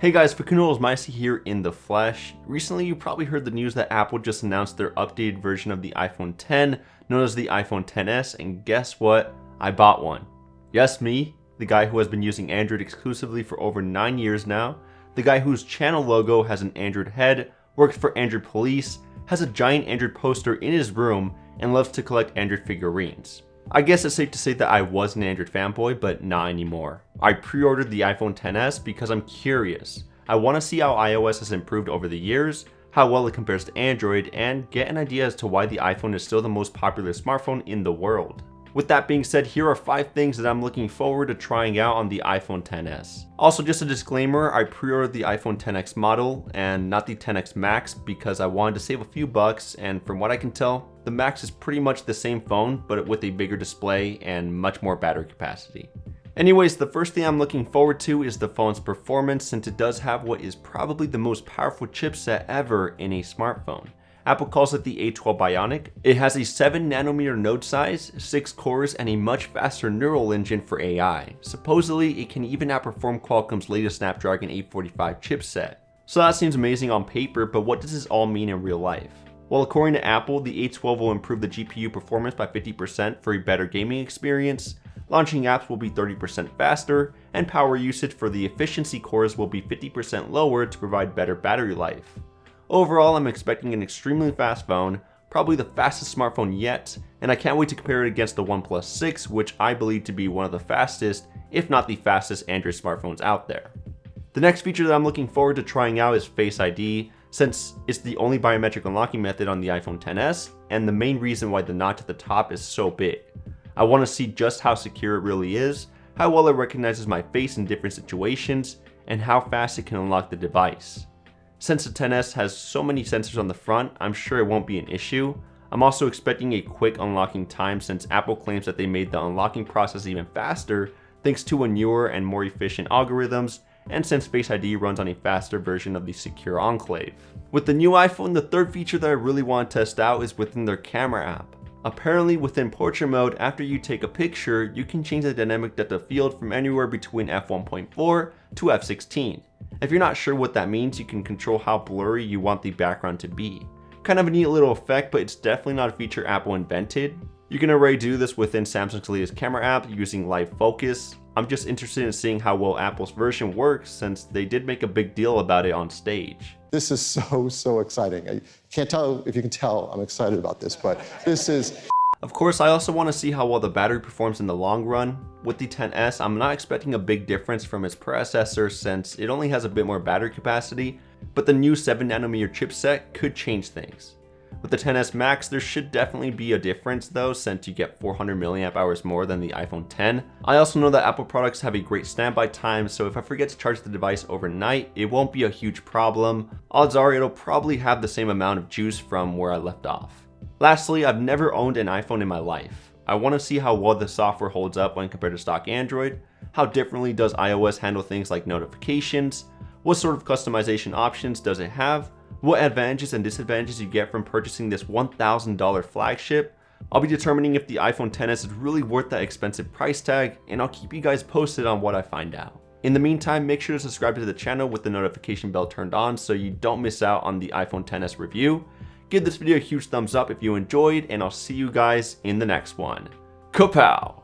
Hey guys, Fakuno's Micey here in the flesh. Recently you probably heard the news that Apple just announced their updated version of the iPhone X, known as the iPhone XS, and guess what? I bought one. Yes, me, the guy who has been using Android exclusively for over 9 years now, the guy whose channel logo has an Android head, works for Android Police, has a giant Android poster in his room, and loves to collect Android figurines. I guess it's safe to say that I was an Android fanboy, but not anymore. I pre-ordered the iPhone XS because I'm curious. I want to see how iOS has improved over the years, how well it compares to Android, and get an idea as to why the iPhone is still the most popular smartphone in the world. With that being said, here are 5 things that I'm looking forward to trying out on the iPhone XS. Also, just a disclaimer, I pre-ordered the iPhone XS model and not the XS Max because I wanted to save a few bucks, and from what I can tell, the Max is pretty much the same phone, but with a bigger display and much more battery capacity. Anyways, the first thing I'm looking forward to is the phone's performance, since it does have what is probably the most powerful chipset ever in a smartphone. Apple calls it the A12 Bionic. It has a 7nm node size, 6 cores, and a much faster neural engine for AI. Supposedly, it can even outperform Qualcomm's latest Snapdragon 845 chipset. So that seems amazing on paper, but what does this all mean in real life? Well, according to Apple, the A12 will improve the GPU performance by 50% for a better gaming experience, launching apps will be 30% faster, and power usage for the efficiency cores will be 50% lower to provide better battery life. Overall, I'm expecting an extremely fast phone, probably the fastest smartphone yet, and I can't wait to compare it against the OnePlus 6, which I believe to be one of the fastest, if not the fastest Android smartphones out there. The next feature that I'm looking forward to trying out is Face ID, since it's the only biometric unlocking method on the iPhone XS, and the main reason why the notch at the top is so big. I want to see just how secure it really is, how well it recognizes my face in different situations, and how fast it can unlock the device. Since the XS has so many sensors on the front, I'm sure it won't be an issue. I'm also expecting a quick unlocking time, since Apple claims that they made the unlocking process even faster thanks to a newer and more efficient algorithms, and since Face ID runs on a faster version of the Secure Enclave. With the new iPhone, the third feature that I really want to test out is within their camera app. Apparently within portrait mode, after you take a picture, you can change the dynamic depth of field from anywhere between f1.4 to f16. If you're not sure what that means, you can control how blurry you want the background to be. Kind of a neat little effect, but it's definitely not a feature Apple invented. You can already do this within Samsung's latest camera app using live focus. I'm just interested in seeing how well Apple's version works, since they did make a big deal about it on stage. This is so exciting. I can't tell if you can tell I'm excited about this, but this is... Of course, I also want to see how well the battery performs in the long run. With the XS, I'm not expecting a big difference from its predecessor since it only has a bit more battery capacity, but the new 7nm chipset could change things. With the XS Max, there should definitely be a difference though, since you get 400 mAh more than the iPhone X. I also know that Apple products have a great standby time, so if I forget to charge the device overnight, it won't be a huge problem. Odds are it'll probably have the same amount of juice from where I left off. Lastly, I've never owned an iPhone in my life. I want to see how well the software holds up when compared to stock Android, how differently does iOS handle things like notifications, what sort of customization options does it have, what advantages and disadvantages you get from purchasing this $1,000 flagship. I'll be determining if the iPhone XS is really worth that expensive price tag, and I'll keep you guys posted on what I find out. In the meantime, make sure to subscribe to the channel with the notification bell turned on so you don't miss out on the iPhone XS review. Give this video a huge thumbs up if you enjoyed, and I'll see you guys in the next one. Kapow!